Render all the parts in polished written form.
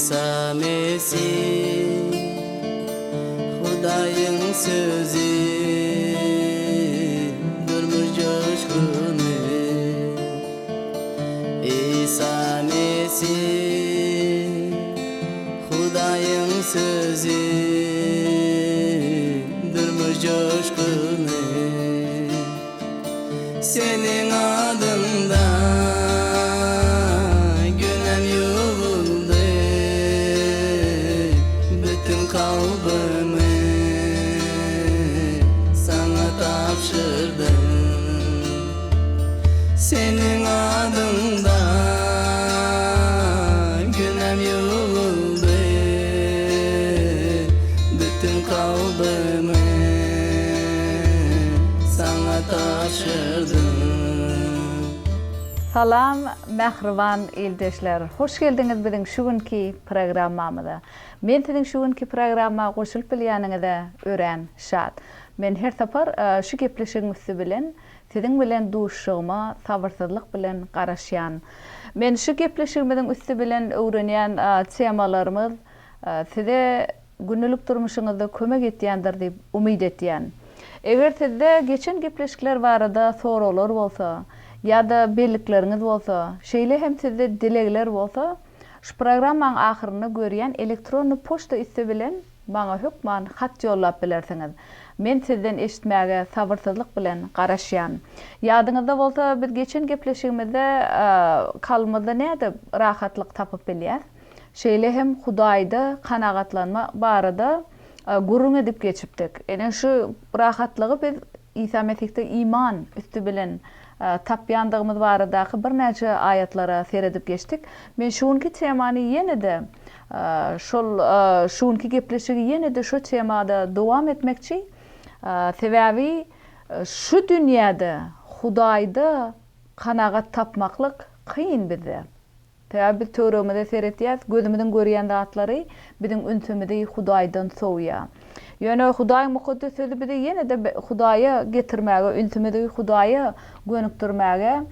İsa Mesih Hudayın sözü durmuş coşkunu İsa Mesih Hudayın sözü durmuş coşkunu Senin adında günem yuvuldu bütün kalbimi sana tapşırdım senin adında günem yuvuldu bütün kalbimi sana tapşırdım. Salam, mehriban ildeşler. Hoş geldiniz bizim şu günkü programmamıza. Men sizin şu günkü programma qoşulup bilýäningizde ören şat. Men her sapar şu gepleşigimizi bilen, sizin bilen duşşygyma sabırsızlyk bilen garaşýan. Men şu gepleşigimizin üstü bilen öwrenýän temalarymız size günlük durmuşyňyzda kömek etýändir diýip umyt etýän. Eger sizde geçen gepleşikler barada soralar bolsa, ya da bellikleriniz bolsa, şeýle hem sizde dilegler bolsa, şu programmaň ahyryny görýän elektronny poçta üstü bilen maňa hökman hat ýollap bilersiňiz. Men sizden eşitmäge sabırsızlyk bilen garaşýan. Ýadyňyzda bolsa biz geçen gepleşigimizde kalmada näde rahatlyk tapyp bilýär. Şeýle hem Hudaýda kanagatlanma barada gurrun edip geçipdik. Ene şu rahatlygy biz İsa Mesih'te iman üstü bilen tapýandygymyz baradaky bir näçe ayatlara seredip geçtik. Men şuňky temany ýene-de şuňky gepleşigi ýene-de şu temada dowam etmekçi. Sebäbi şu dünýäde Hudaýda kanagat tapmaklyk kyn bizde. Sebäbi töweremizde seretýäs, gözümizden görýän zatlary biziň ünsümizde Hudaýdan soňýa. Ýöne Hudaý mukaddes sözü bize ýene-de Hudaýa getirmäge, ünsümizde Hudaýa gönükdirmäge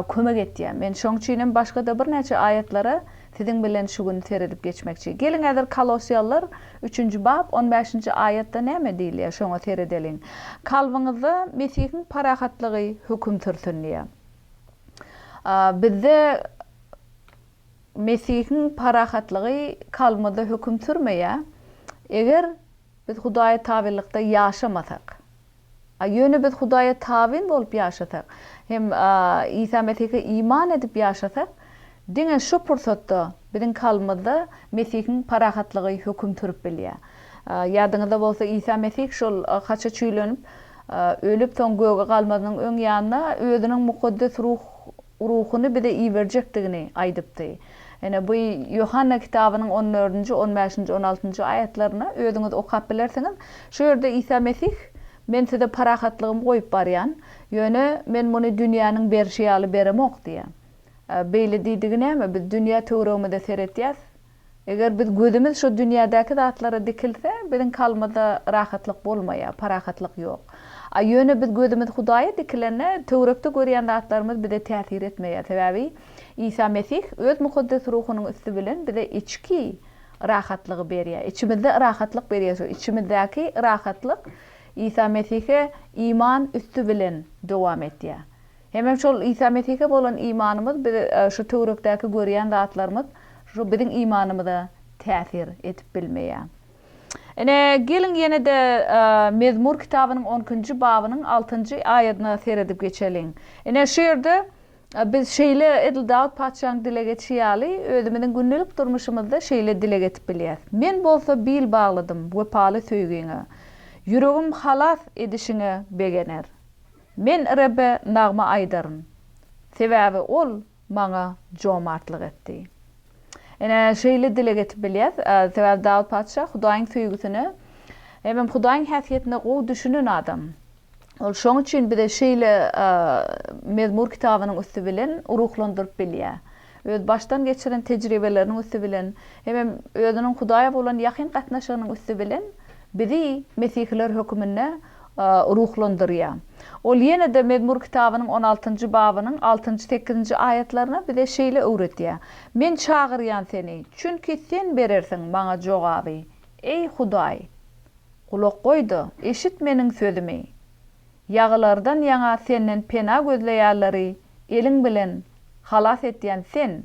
kömek etýär. Men şoň üçin başga da bir näçe ayatlara sizin bilen şu gün seredip geçmekçi. Gelin edir Kolosiyalılar 3-nji bab 15-nji ayatda näme diýilýär, şoňa seredelin. Kalbyňyzda Mesihiň parahatlygy hüküm türsündiýär. Bizde Mesihiň parahatlygy kalmada hüküm türmeýär. Eger biz Hudaýa tabilikde ýaşamasak, ýöne biz Hudaýa tabin bolup ýaşasak, hem İsa Mesih'e iman edip ýaşasak, diňe şu pursatda biziň kalmada Mesihiň parahatlygy hüküm türüp bilýär. Ýadyňyzda bolsa İsa Mesih şol haça çüýlenip ölüp soň göge galmadynyň öň ýanyna özüniň mukaddes ruhuny bize iýerjekdigini aýdypdy. Ene bu Yohanna kitabynyň 14-nji, 15-nji, 16-njy ayatlaryna özüňiz okap bilersiňiz. Şu ýerde İsa Mesih men size parahatlygymy goýup barýan, ýöne men muny dünýäniň berşi ýaly beremok diýär. Beýle diýdigi näme? Biz dünýä töwereginde seretýäs. Eger biz gözümiz şu dünýädäki zatlara dikilse, biziň kalmada rahatlyk bolmaýar, parahatlyk ýok. Ýöne biz gözümiz Hudaýa dikilene töwerekde görýän zatlarymyz bize täsir etmeýär. Sebäbi İsa Mesih öz mukaddes ruhunyň üstü bilen bize içki rahatlygy berýär. İçimizde rahatlyk berýär. İçimizdäki rahatlyk İsa Mesih'e iman üstü bilen dowam etýär. Hem şol İsa Mesih'e bolan imanymyz şu töwerekdäki görýän zatlarymyz şu biziň imanymyza täsir etip bilmeýär. Ene gelin ýene-de Mezmur kitabynyň 10-njy babynyň 6-njy aýatyna seredip geçelim. Ene şu ýerde biz şeýle edil Dawud paçaň dile geçýäli özümiziň günlük durmuşymyzda şeýle dile getip bilýär. Men bolsa bil bagladym wepaly söýgüňe. Yüregim halas edişine begener. Men Rabbe nagma aýdaryn. Sebäbi ol maňa jomartlyk etdi. Ene şeýle dile getip bilýär. Sebäbi Dawud paça Hudaýyň söýgüsini hem Hudaýyň häsiýetine gowy düşünen adam. Ol şoň üçin bize şeýle Mezmur kitabynyň üstü bilen ruhlandyryp bilýär. Öz baştan geçiren tejribeleriniň üstü bilen hem özüniň Hudaýa bolan ýakyn gatnaşygynyň üstü bilen bizi Mesihler hökümine ruhlandyrýar. Ol yine de Mezmur kitabının 16. babının 6-8 ayetlerine bir de şeyle öğretiyor. Men çağıryan seni, çünkü sen berersin bana cevabı. Ey Huday, kulak koydu, eşit menin sözümü. Yağılardan yana senden pena gözleyerleri, elin bilen halas etdiyen sen,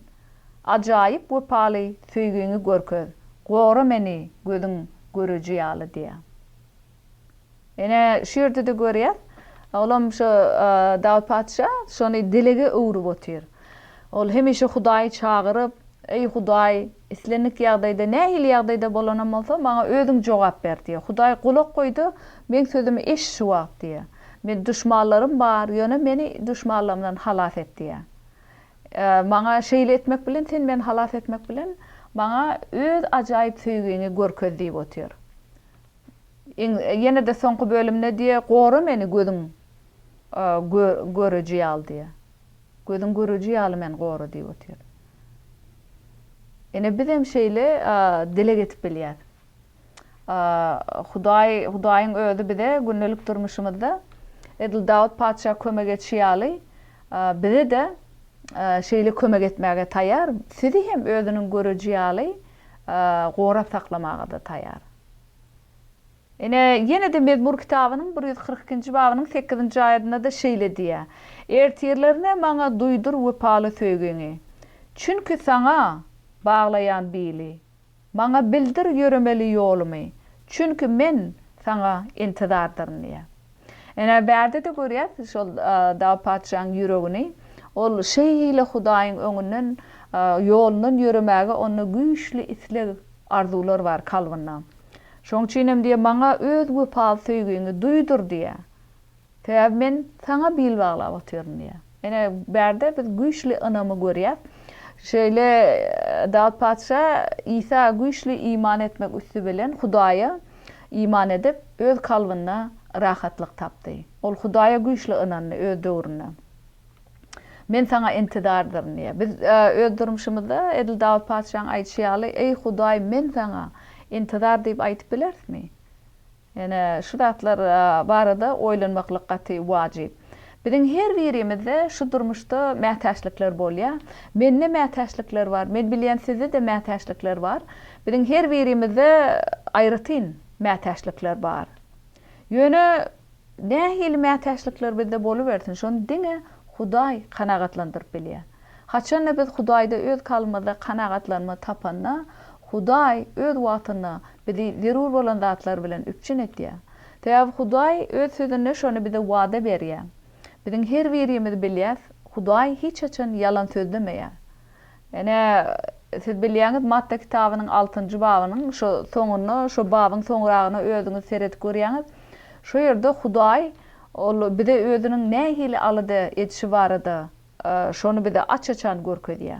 acayip vepalı söygüğünü görköz. Goru meni gözün görücü yalı diye. Ene şiirde de görüyor. Olam şu Davut Padşah şonu dilege uğrup otur. Ol hemişe Hudaý çağırıp, ey Hudaý, islenik ýagdaýda, nähil ýagdaýda bolanam bolsa, maňa özüň jogap ber diýe. Hudaý kulak koydu, men sözümi eşit wagt diýe. Men düşmanlarym bar, ýöne meni düşmanlarymdan halas et diýe. Maňa şeýle etmek bilen, sen men halas etmek bilen, maňa öz ajaýyp söýgüňi görkezdiýip otur. Yine de soňky bölümne diýe, goru meni gözüň görüjü ýaly diýe. Gözüň görüjü ýaly men goru diýip otur. Ene bizim şeýle dile getip bilýär. Hudaýyň özü bize gündelik durmuşymyzda edil Davut Padşah kömek etýäli, bize de şeýle kömek etmäge taýar. Sizi hem özüniň görüjü ýaly gorap saklamaga da taýar. Yine de Mezmur kitabının 142. babının 8. ayetinde de şeýle diýär. Ertirlerine maňa duýdur wepaly söýgüňi. Çünkü sana bağlayan bili. Maňa bildir yürümeli ýolumy. Çünkü men sana intidardarym diýär. Berde de görýär, şol Davut Padşahyň ýüregini, ol şeýle Hudaýyň öňünden ýolundan yürümäge onu güýçli isleg arzular var kalbynda. Şoň üçin hem diýe maňa öz wepaly söýgüňi duýdur diýär. Täb men sana bil baglap oturyn diýär. Berde biz güýçli anamy görýär. Şeýle Davut Padşah İsa güýçli iman etmek üstü bilen Hudaýa iman edip öz kalbynda rahatlyk tapdy. Ol Hudaýa güýçli ananny öz döwründe. Men sana intidardarym diýär. Biz öz durmuşymyzda edil Davut Padşahyň aýtýaly, ey Hudaý, men sana intidar diýip aýtyp bilersmi? Şu zatlar barada oýlanmaklyk gaty wajyp. Bizim her birimizde şu durmuşda mätäşlikler bolýar. Mende mätäşlikler var. Men bilýän sizde de mätäşlikler var. Bizim her birimizde aýratyn mätäşlikler bar. Ýöne nähil mätäşlikler bizde bolubersin. Şonu diňe Hudaý kanagatlandyryp bilýär. Haçan biz Hudaýda öz kalmada kanagatlanma tapanna, Hudaý öz watyna bizi zerur bolan zatlar bilen üpçün etýär. Täb Hudaý öz sözüne şonu bize wada berýär. Bizim her birimiz bilýär, Hudaý hiç açan yalan sözlemeýär. Siz bilýäňiz Matta kitabynyň 6. babynyň şu soňuny, şu babyň soňragyny özüňiz seredip görýäňiz. Şu ýerde Hudaý bize özüniň nähili alyda etişi barada, şonu bize aç-açan görkezýär.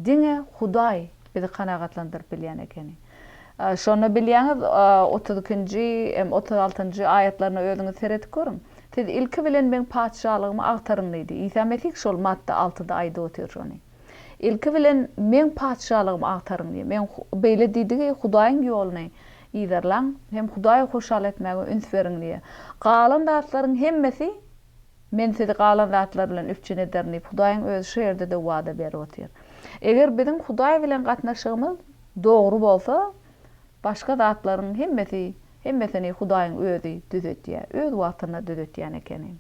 Diňe Hudaý bizi kanagatlandyryp bilýän ekeni. Şonu bilýäňiz 32-nji hem 36-njy ayetlerini özüňiz seredip görün. Siz ilki bilen men padşahlygymy agtaryn diýdi. İsa Mesih şol Matta 6-da aýda otur şonu. İlki bilen men padşahlygymy agtaryn diýdi. Men beýle diýdi, Hudaýyň ýoluny ýerlaň hem Hudaýy hoşal etmäge üns beriň diýdi. Galan zatlaryň hemmesi men sizi galan zatlar bilen üpçün ederim diýip Hudaýyň özü şu ýerde de wada berip otur. Eger bizim Hudaý bilen gatnaşygymyz dogry bolsa, başga zatlaryň hemmesini Hudaýyň özü düzetýär, öz watyna düzetýän ekeni.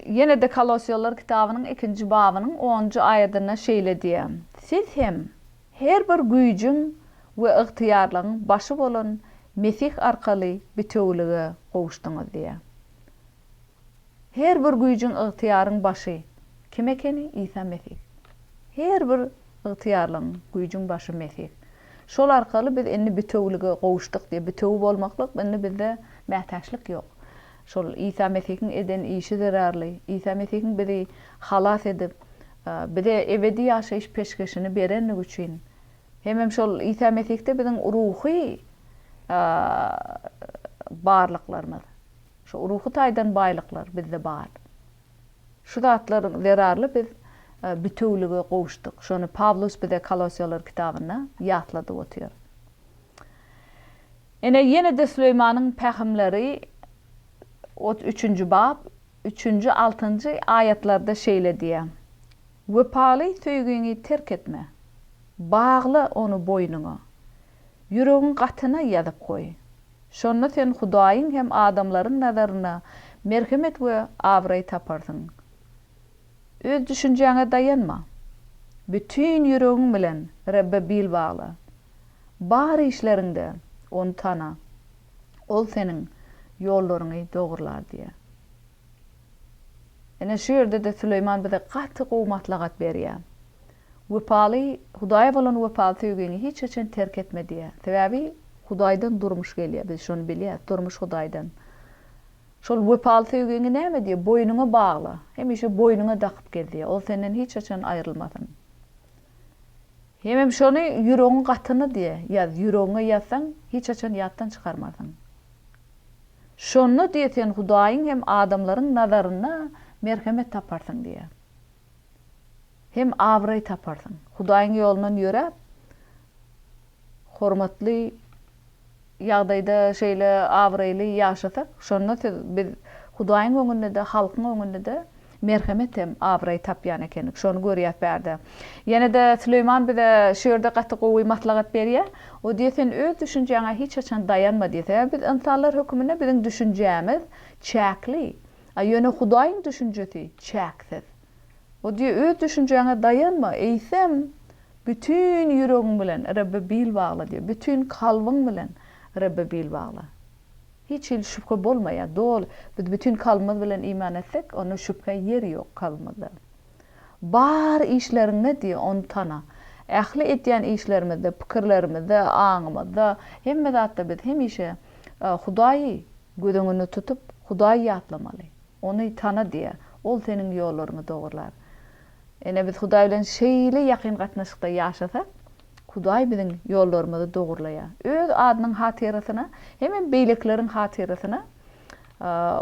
Yine de Kolosyalılar kitabının 2. babynyň 10-njy aýatyna şeýle diýär. Siz hem her bir güýjüň we ygtyýarlygyň başy bolan Mesih arkaly bütewlige gowuşdyňyz diýär. Her bir güýjüň ygtyýaryň başy kim ekeni? İsa Mesih. Her bir ygtyýarlygyň güýjüň başy Mesih. Şol arkaly biz indi bütewlige gowuşdyk diýip bütew bolmaklyk indi bizde mätäşlik ýok. Şol İsa Mesih'in eden işi zararly. İsa Mesih'in bizi halas edip bize ebedi ýaşaýyş peşkeşini berenlik üçin. Hem şol İsa Mesih'de bizim ruhy barlyklarymyz. Şu ruhy taýdan baýlyklar bizde bar. Şu zatlar zararly biz bütewlige gowuşdyk. Şonu Pawlus bize Kolosyalılar kitabynda ýatlady otur. Ene yine de Süleyman'ın peygamberleri o 3. bab 3. 6. ayetlarda şeýle diýär. Wepaly söýgüňi terk etme. Bağla onu boynuna. Yüreğin gatyna ýazyp koy. Şonda sen Hudaýyň hem adamlaryň nazarına merhemet we awray taparsyň. Öz düşünjäňe dayanma. Bütün yüreğin bilen Rabbe bil bağla. Bar işlerinde onu tana. Ol senin yollarını doğrular diye. Ene şu yerde de Süleyman bize gaty gowmatlagat berýär. Wepaly Hudaýa bolan wepal söýgüni hiç için terk etme diye. Sebäbi Hudaýdan durmuş gelýär. Biz şonu bilýär. Durmuş Hudaýdan. Şol wepal söýgüni näme diýär? Boynuňa bagla. Hemişe boynuňa dakyp geldi. Ol senden hiç için aýrylmasyn. Hemem şonu yüreğin gatyny diye. Ya yüreğine ýatsaň hiç için ýatdan çykarmasyň. Şonu diýsen Hudaýyň hem adamlaryň nazaryna merhemet taparsyň diye. Hem awray taparsyň. Hudaýyň ýolundan ýöräp hormatly ýagdaýda şeýle awrayly ýaşasak, şonu biz Hudaýyň öňünde de, halkyň öňünde de merhemet hem awray tapýan ekenik. Şonu görýär bärde. Ýene de Süleyman bize şu ýerde gaty gowy matlagat berýär. O diýsen öz düşünjäňe hiç açan dayanma diýse, biz insanlar hökmüne biziň düşünjämiz çäkli. Ýöne Hudaýyň düşünjesi çäksiz. O diýär öz düşünjäňe dayanma. Eýsem bütün yüreğin bilen Rabbe bil bagla diýär. Bütün kalbyň bilen Rabbe bil bagla. Hiç şüphe bolmaýar. Dol biz bütün kalbymyz bilen iman etsek, onu şüphe ýeri ýok kalbymyzda. Bar işlerine diýär onu tana. Ähli etýän işlerimizde, pikirlerimizde, aňymyzda, hemme zatda biz hemişe Hudaýy gödüňini tutup Hudaýy ýatlamaly. Onu tana diýär. Ol seniň ýollaryňy dogurlar. Ene biz Hudaý bilen şeýle ýakyn gatnaşykda ýaşasak, Hudaý biziň ýollarymyzy dogurlaýar. Öz adynyň hatyrasyna, hem beýlekleriň hatyrasyna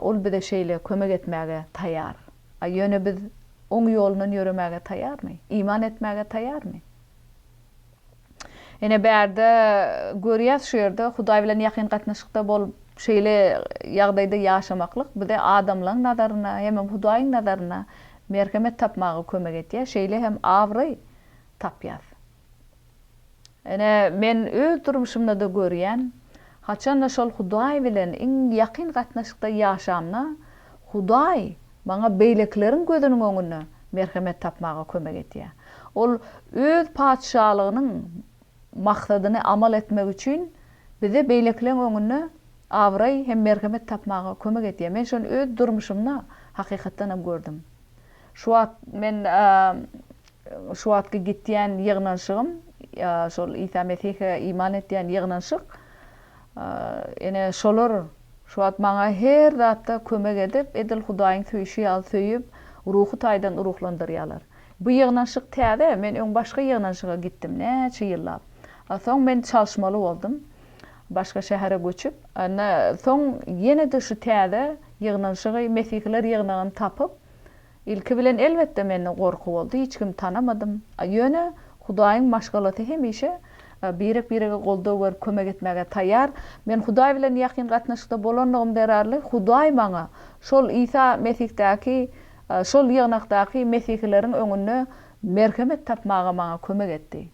ol bize şeýle kömek etmäge taýýar. Ýöne biz oň ýolundan ýöremäge taýýarmy? Iman etmäge taýýarmy? Ene bärde görýäs şu ýerde Hudaý bilen ýakyn gatnaşykda bolup şeýle ýagdaýda ýaşamaklyk bize adamlaryň nazaryna hem Hudaýyň nazaryna merhemet tapmagy kömek etýär. Şeýle hem awry tapýar. Ene men öz durmuşymda da görýän, haçan da şol Hudaý bilen iň ýakyn gatnaşykda ýaşamna, Hudaý maňa beýlekleriň gözüniň öňünde merhemet tapmagy kömek etýär. Ol öz paçşalygynyň maksadyny amal etmek üçin bize beýlekleriň öňünde awray hem merhemet tapmagy kömek etýär. Men şonu öz durmuşymda hakykatdan hem gördüm. Şu wagt men şu wagtga gitýän ýygnanşygym şol İsa Mesih'e iman etýän ýygnanşyk ene şolar şu wagt maňa her zatda kömek edip edil Hudaýyň söýüşi al söýüp ruhy taýdan ruhlandyrýarlar. Bu ýygnanşyk täze men öň başga ýygnanşyga gitdim näçe ýyllap. Soň men çalşmaly boldum. Başga şähere göçüp, soň ýene de şu täze ýygnanşygy Mesihler ýygnagyny tapyp ilki bilen elbetde meni gorku boldy. Hiç kim tanamadym. Ýöne Hudaýyň maşgalaty hemişe birek-birege goldaw berip kömek etmäge taýýar. Men Hudaý bilen ýakyn gatnaşykda bolanlygym derarly Hudaý maňa şol İsa Mesihtäki şol ýygnakdaky Mesihleriň öňünde merhemet tapmaga maňa kömek etdi.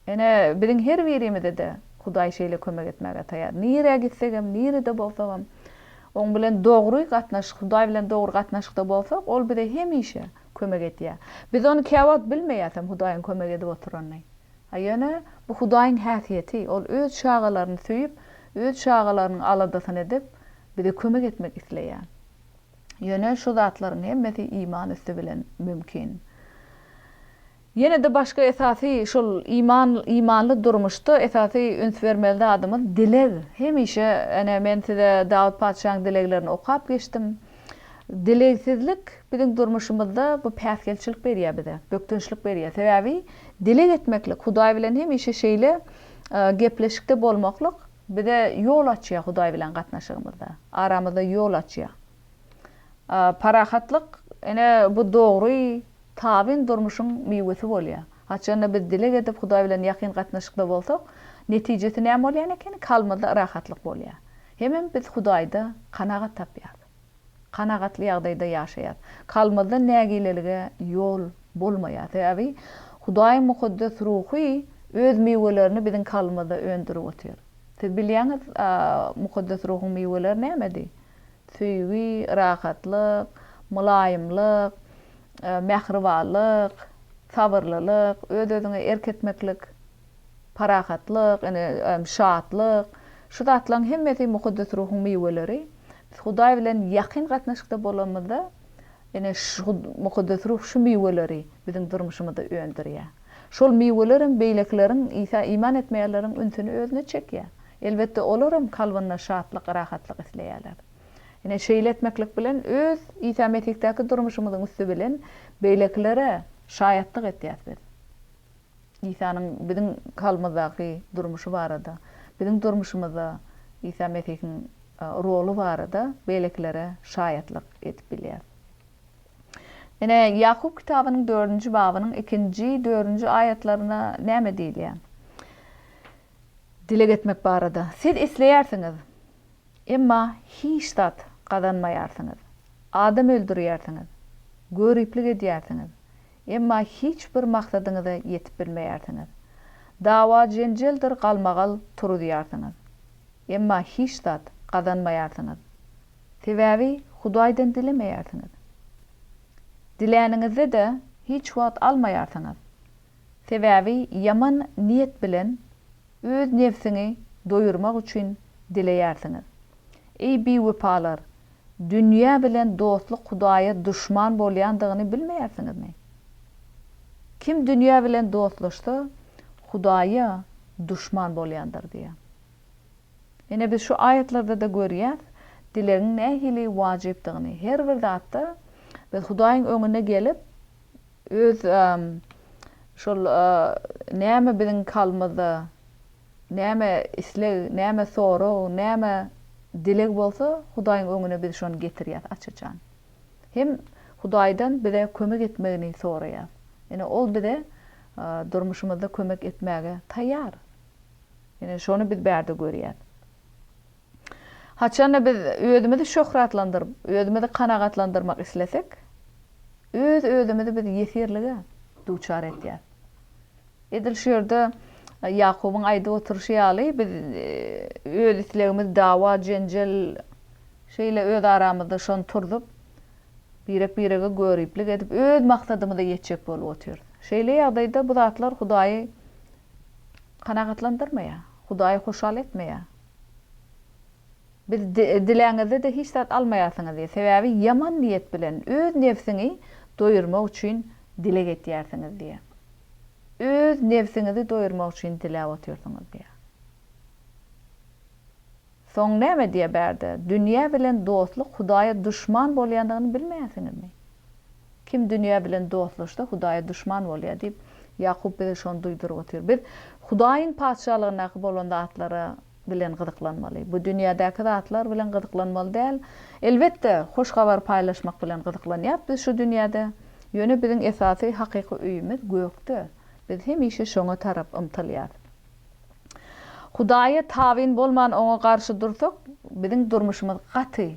Ene biziň her birimizde de Hudaý şeýle kömek etmäge taýýar. Nire gitsegem, nirede bolsam, oň bilen dogry gatnaşyk, Hudaý bilen dogry gatnaşykda bolsak, ol bize hemişe kömek etýär. Biz onu käwat bilmeýäsem Hudaýyň kömek edip oturanyny. Ýöne bu Hudaýyň häsiýeti, ol öz şagalaryny söýüp, öz şagalarynyň aladasyny edip bize kömek etmek isleýär. Ýöne şu zatlaryň hemmesi iman üstü bilen mümkin. Ýene de başga esasy şol imanly durmuşda esasy üns bermeli adamyň dileg. Hemişe ene men size Dawud paçasyň dileglerini okap geçdim. Dilegsizlik biziň durmuşymyzda bu päsgelçilik berýär bize, bökdünçlik berýär. Sebäbi dileg etmeklik, Hudaý bilen hemişe şeýle gepleşikde bolmaklyk bize ýol açýar Hudaý bilen gatnaşygymyzda. Aramyzda ýol açýar. Parahatlyk ene bu dogry tabin durmuşyň miwesi bolýar. Haçan biz dileg edip Hudaý bilen ýakyn gatnaşykda bolsak, Neticesi näme bolýan eken? Kalmada rahatlyk bolýar. Hemem biz Hudaýda kanagat tapýar. Kanagatly ýagdaýda ýaşaýar. Kalmada nägilelige ýol bolmaýar. Täbi Hudaýyň mukaddes ruhy öz miwelerini biziň kalmada öndürip otyr. Siz bilýäňiz, mukaddes ruhyň miweleri nämedi? Süýgi, rahatlyk, mulaýymlyk, mähribanlyk, sabırlylyk, öz-özüňe erketmeklik, parahatlyk, şatlyk, şu zatlaryň hemmesi mukaddes ruhyň miweleri. Biz Hudaý bilen ýakyn gatnaşykda bolamyzda, şu mukaddes ruh şu miweleri biziň durmuşymyzda öndürýär. Şol miweleriň, beýlekleriň, Isa iman etmeýärleriň ünsüni özüne çekýär. Elbetde olaram kalbyna şatlyk, rahatlyk isleýärler. Şeýle etmeklik bilen öz Isa Mesih'däki durmuşymyzyň üstü bilen beýleklere şaýatlyk etýär. İsa'nın biziň kalmyzdaky durmuşy barada, biziň durmuşymyzda Isa Mesih'iň rolu barada beýleklere şaýatlyk etip bilýär. Ýakup kitabynyň 4-nji babynyň 2-4-nji aýatlaryna näme diýilýär? Dile getmek barada. Siz isleýärsiňiz, emma hiç zat kazanmaýarsyňyz. Adam öldürýärsiňiz, görüplik edýärsiňiz, emma hiç bir maksadyňyza ýetip bilmeýärsiňiz. Dawa jenjeldir galmagal turýarsyňyz, emma hiç zat kazanmaýarsyňyz. Sebäbi Hudaýdan dilemeýärsiňiz. Diläniňizde de hiç wagt almaýarsyňyz. Sebäbi yaman niyet bilen öz nefsiňi doýurmak üçin dileýärsiňiz. Ey beýwepalar, dünýä bilen dostluk Hudaýa düşman bolýandygyny bilmeýärsiňizmi? Kim dünýä bilen dostlaşsa, Hudaýa düşman bolýandyr diýär. Biz şu aýatlarda da görýär, dilegiň nähili wajypdygyny. Her bir zatda biz Hudaýyň öňüne gelip öz şol näme biziň kalmyzda, näme isleg, näme soraw, näme dileg bolsa, Hudaýyň öňüne biz şonu getirýär açyçan. Hem Hudaýdan bize kömek etmegini soraýar. Ol bize durmuşymyzda kömek etmäge taýýar. Şonu biz bärde görýär. Haçan biz özümizi şöhratlandyryp, özümizi kanagatlandyrmak islesek, öz-özümizi biz ýetirlige duçar etýär. Edil şu ýerde Ýakubyň aýda oturuşy ýaly, biz öz islegimiz dawa, jenjel şeýle öz aramyzda şonu turdup, birek-birege görüplik edip, öz maksadymyza ýetjek bolup otyr. Şeýle ýagdaýda bu zatlar Hudaýy kanagatlandyrmaýar, Hudaýy hoşal etmeýär. Biz diläňizde de hiç zat almaýarsyňyz diýär. Sebäbi yaman niýet bilen öz nefsiňi doýurmak üçin dile getýärsiňiz diýär. Öz nefsiňizi doýurmak üçin diläp otyrsyňyz diýär. Soň näme diýe bärde? Dünýä bilen dostluk Hudaýa düşman bolýandygyny bilmeýärsiňizmi? Kim dünýä bilen dostlaşsa, Hudaýa düşman bolýar diýip Ýakup bize şonu duýdurup otyr. Biz Hudaýyň padşahlygyna bolan zatlara bilen gyzyklanmaly. Bu dünýädäki zatlar bilen gyzyklanmaly däl. Elbetde hoş habar paýlaşmak bilen gyzyklanýar. Biz şu dünýäde ýöne biziň esasy hakyky öýümüz gökde. Biz hemişe şoňa tarap ymtylýar. Hudaýa tabin bolman oňa garşy dursak, biziň durmuşymyz gaty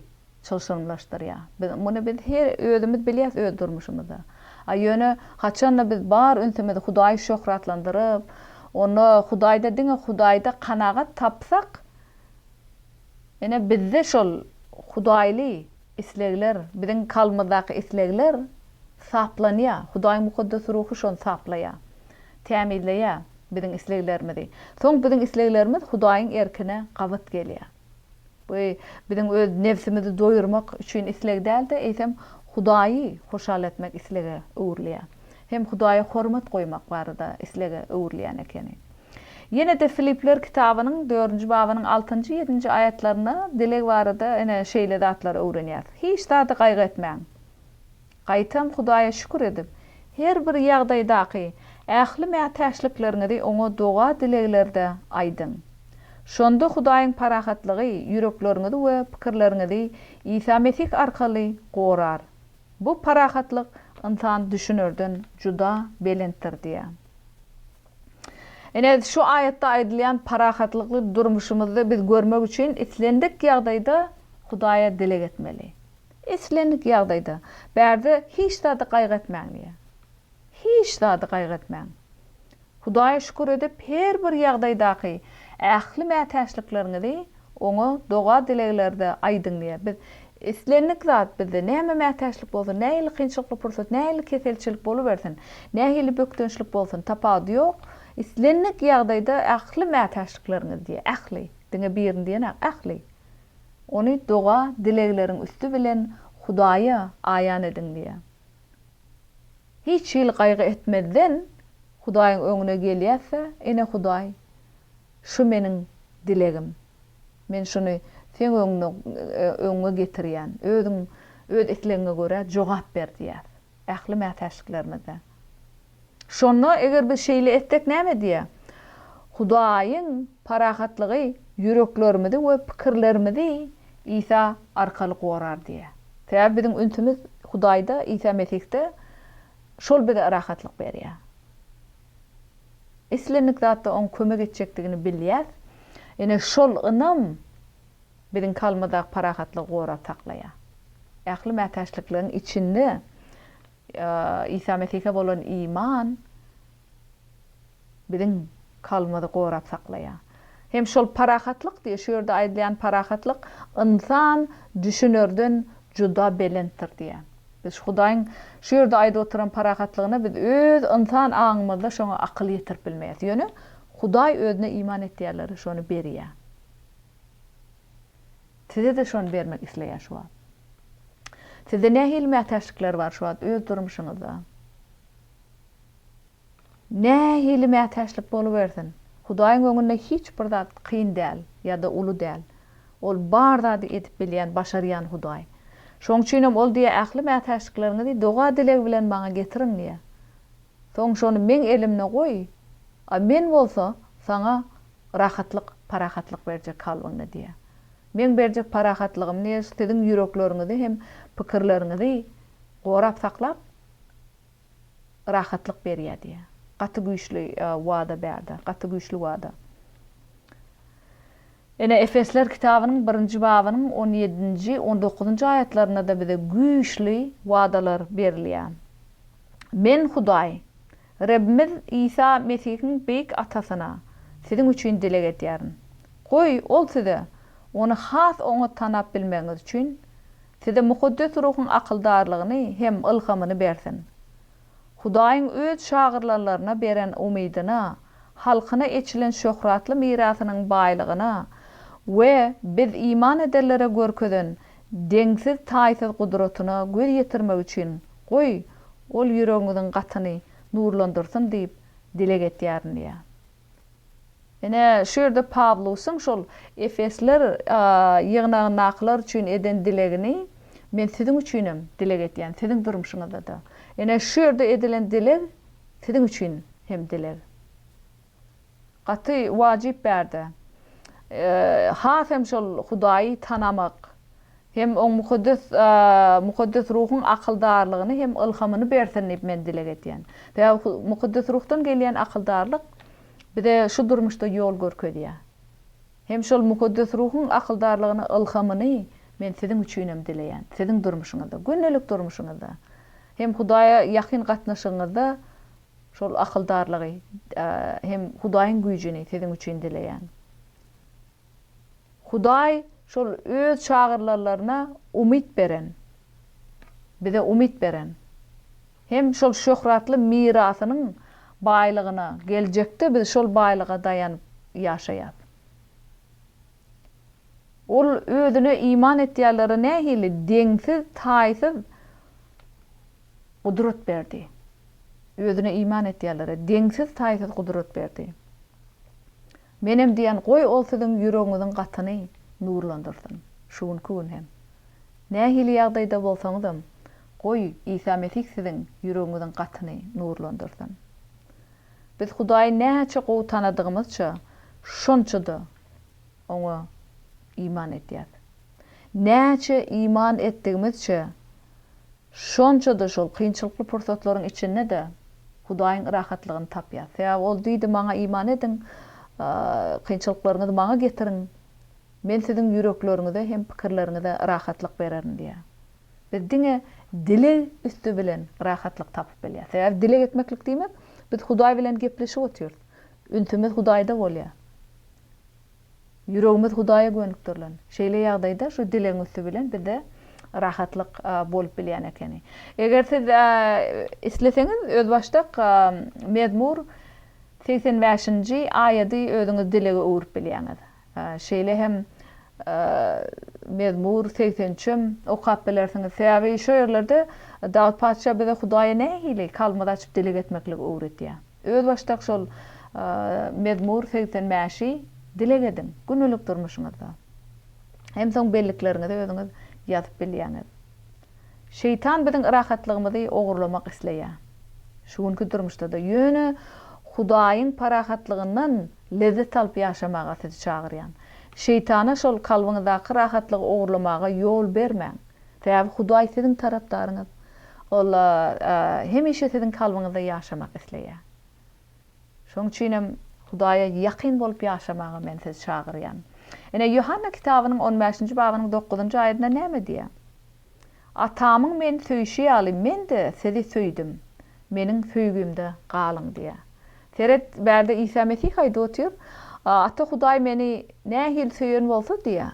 çylşyrmlaşdyrýar. Muny biz her özümiz bilýäs öz durmuşymyzda. Ýöne haçan biz bar ünsemizi Hudaýy şöhratlandyryp, onu Hudaýda diňe Hudaýda kanagat tapsak, bizde şol Hudaýly islegler, biziň kalmyzdaky islegler saplanýar. Hudaýyň mukaddes ruhy şonu saplaýar, täminleýär biziň isleglerimizi. Soň biziň isleglerimiz Hudaýyň erkine gabat gelýär. Bu biziň öz nefsimizi doýurmak üçin isleg däl de, eýsem Hudaýy hoşal etmek islege öwürleýär. Hem Hudaýa hormat goýmak barada islege öwürleýän ekeni. Ýene de Filipler kitabynyň 4-nji babynyň 6-njy 7-nji aýatlaryna dileg barada şeýle zatlar öwrenýär. Hiç zady gaýgy etmäň. Gaýtam Hudaýa şükür edip, her bir ýagdaýdaky ähli mätäşliklerinizi oňa doga dileglerde aýdyň. Şonda Hudaýyň parahatlygy ýüreklerinizi we pikirlerinizi Isa Mesih arkaly gorar. Bu parahatlyk insan düşünürden juda belentdir diýär. Ene şu ayette aydylan parahatlıklı durmuşumuzda biz görmek için islendik ýagdaýda Hudaýa dilek etmeli. Islendik ýagdaýda bärde hiç zady gaýgy etmäňdi. Hiç zady gaýgy etmäň. Hudaýa şükür edip her bir ýagdaýdaky ähli mätäçliklerini oňa doga dileklerde aýdynlýa. Biz islendik zat bizde näme mätäçlik bolsa, näme kynçylykly pursat, näme keselçilik boluversin, näme bökdünçlik bolsun, tapady ýok. İslendik ýagdaýda ähli mätäçliklerini diýe, ähli, diňe birini diýen ähli. Onu doga dilekleriň üstü bilen Hudaýa aýan edinliýe. Hiç ýyl gaýgy etmeden Hudaýyň öňüne gelýärse, ene Hudaý, şu meniň dilegim. Men şunu sen öňüne getirýän, öz isleňe göre jogap ber diýär. Ähli mätäçliklerinde. Şonu eger bir şeýle etdik näme diýe? Hudaýyň parahatlygy yüreklerimizi we pikirlerimizi İsa arkaly gorar diýe. Täze biziň üntümüz Hudaýda, İsa Mesihde şol bize rahatlyk berýär. Islendik zatda on kömek etjekdigini bilýär. Ene şol ynam biziň kalmada parahatlyk gorap taklaýar. Ähli mätäçlikleriň içinde İsa Mesih'e bolan iman biziň kalmada gorap saklaýar. Hem şol parahatlyk diýe şu ýerde aýdylýan parahatlyk insan düşünürden juda belentdir diýe. Biz Hudaýyň şu ýerde aýdyp oturan parahatlygyna biz öz insan aňymyzda şoňa akyl ýetirip bilmeýäs. Ýöne Hudaý özüne iman etýärleri şonu berýär. Size de şonu bermek isleýär şu an. Size nähil mätäçlikler bar şu an öz durmuşyňyzda. Nähil mätäçlik boluversin. Hudaýyň öňünde hiç bir zat kyn däl ýa-da uly däl. Ol bar zady etip bilýän, başarýan Hudaý. Şoň üçin ol diýe ähli mätäçliklerini doga dilek bilen maňa getirin diýe. Soň şonu men elimne goý. A men bolsa saňa rahatlyk, parahatlyk berjek kalbyňda diýe. Men berjek parahatlygym näme siziň yüreklerinizi hem pikirlerinizi gorap saklap rahatlyk berýär diýe. Gaty güýçli wada berdi, gaty güýçli wada. Ene Efesler kitabynyň 1-nji babynyň 17-nji 19-njy aýatlaryna da bize güýçli wadalar berilýär. Men Hudaý, Rabbimiz İsa Mesih'iň beýik atasyna siziň üçin dilek etýärin. Goý ol size onu has oňa tanap bilmeňiz üçin size mukaddes ruhyň akyldarlygyny hem ilhamyny bersin. Hudaýyň öz şagyrlarlaryna beren umydyna, halkyna eçilen şöhratly mirasynyň baýlygyna we biz iman edenlere görkezden deňsiz taýsyz gudratyna göz ýetirmek üçin goý ol ýüregiňiziň gatyny nurlandyrsyn diýip dilek etýärin diýe. Ene şu ýerde Pawlusyň şol Efesler ýygnagynar üçin eden dilegini men siziň üçinem dilek etýän, siziň durmuşyňyzda da. Ene şu ýerde edilen dilek siziň üçin hem dilek. Gaty wajyp berdi. Hem şol Hudaýy tanamak, hem o mukaddes ruhyň akyldarlygyny hem ilhamyny bersin diýip men dilek etýän. Täze mukaddes ruhdan gelýän akyldarlyk bize şu durmuşda ýol görkezýär. Hem şol mukaddes ruhyň akyldarlygyny, ilhamyny men siziň üçinem dileýän, siziň durmuşyňyzda, günnelik durmuşyňyzda. Hem Hudaýa ýakyn gatnaşyňyzda şol akyldarlygy hem Hudaýyň güýjini siziň üçin dileýän. Hudaý şol öz şagyrlarlaryna umyt beren. Bize umyt beren. Hem şol şöhratly mirasynyň baýlygyna geljekde biz şol baýlyga daýanyp ýaşaýar. Ol özüne iman etýärlere nähili deňsiz, taýsyz gudrat berdi. Özüne iman etýärlere deňsiz, taýsyz gudrat berdi. Menem diýen goý ol siziň ýüregiňiziň gatyny nurlandyrsyn. Şuň kun hem. Nähili ýagdaýda bolsaňyzam, goý İsa Mesih siziň ýüregiňiziň gatyny nurlandyrsyn. Biz Hudaýy näçe gowy tanadygymyzça şonçada oňa iman etýär. Näçe iman etdigimizçe şonçada şol kynçylykly pursatlaryň içinde de Hudaýyň rahatlygyny tapýar. Sebäbi ol diýdi maňa iman ediň, kynçylyklaryňyzy maňa getiriň. Men siziň ýürekleriňize hem pikirleriňize rahatlyk bererin diýär. Biz diňe dile üstü bilen rahatlyk tapyp bilýär. Sebäbi dile etmeklik diýmek, biz Hudaý bilen gepleşip otyrys. Üntümiz Hudaýda bolýar. Yüregimiz Hudaýa gönükdirlen. Şeýle ýagdaýda şu dileň üstü bilen bizde rahatlyk bolup bilýän ekeni. Eger siz isleseňiz öz başdak Mezmur 85-nji aýaty özüňiz dilege urup bilýäňiz. Şeýle hem Mezmur 80-çim okap bilersiňiz. Sebäbi şu ýerlerde Dawud paşa bize Hudaýa nähili kalmada açyp dile etmeklik öwretýär. Öz başdak şol Mezmur 85-i dile edin günlük durmuşuňyzda. Hem soň belliklerinizi özüňiz ýazyp bilýäňiz. Şeytan biziň rahatlygymyzy ogurlamak isleýär. Şu günkü durmuşda da ýöne Hudaýyň parahatlygyndan lezzet alyp ýaşamaga sizi çagyrýan. Şeytana şol kalbyňyzdaky rahatlygy ogurlamaga ýol bermäň. Sebäbi Hudaý siziň tarapdaryňyz. Ol hemişe siziň kalbyňyzda ýaşamak isleýär. Şoň üçin Hudaýa ýakyn bolup ýaşamaga men sizi çagyrýan. Ene Yohanna kitabynyň 15-nji babynyň 9-njy aýatynda näme diýär? Atamyň meni söýüşi ýaly, men de sizi söýdüm. Meniň söýgümde galyň diýär. Seret bärde İsa Mesih aýdyp otyr. Ata Hudaý meni nähil söýen bolsa diýär.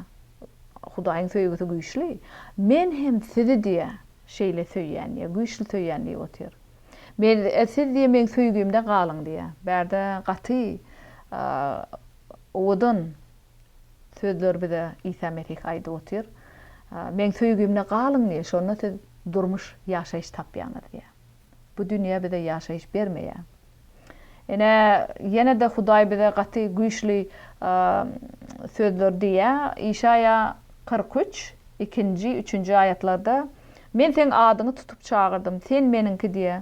Hudaýyň söýgüsi güýçli. Men hem sizi diýär. Şeýle söýýän, güýçli söýýän diýip otyr. Men siz diýe men söýgümde galyň diýär. Bärde gaty owadan sözler bize İsa Mesih aýdyp otyr. Men söýgümde galyň diýär. Şonda siz durmuş ýaşaýyş tapýaňyz diýär. Bu dünýä bize ýaşaýyş bermeýär. Ene de Hudaý bize gaty güýçli sözler diýär. İşaya 43 2-nji 3-nji aýatlarda men sen adyňy tutup çağırdım, sen meniňki diýär.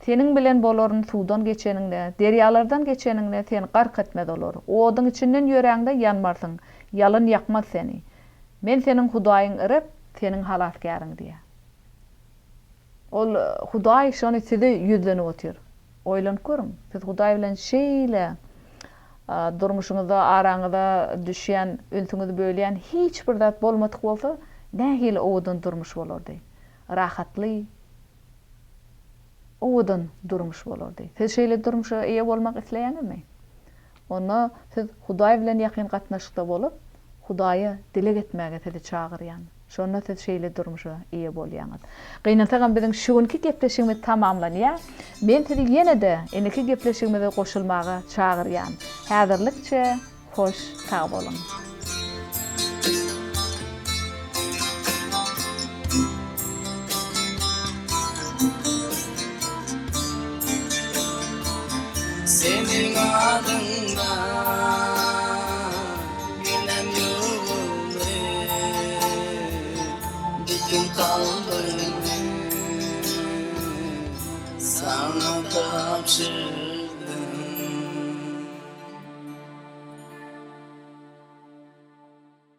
Senin bilen bolaryn suwdan geçeniňde, deryalardan geçeniňde sen gark etmez olur. Odyň içinden ýöreňde ýanmarsyň, ýalyn ýakmaz seni. Men seniň Hudaýyň irip, seniň halasgaryň diýär. Ol Hudaý şonu sizi ýüzlenip otyr. Oýlanyp görüň. Siz Hudaý bilen şeýle durmuşuňyzda, araňyzda düşýän, ünsüňizi bölýän hiç bir zat bolmadyk bolsa, nähili owadan durmuş bolardy. Rahatly owadan durmuş bolardy. Siz şeýle durmuşa eýe bolmak isleýäňizmi? Onda siz Hudaý bilen ýakyn gatnaşykda bolup, Hudaýy dile etmäge sizi çagyrýan. Şonda siz şeýle durmuşa eýe bolýaňyz. Gynatagam biziň şu günkü gepleşigimiz tamamlanýar. Men sizi ýene-de eneki gepleşigimize goşulmaga çagyrýan. Häzirlikçe hoş sag boluň. Senin adında günem yolunu, bütün kalbimi sana tapşır.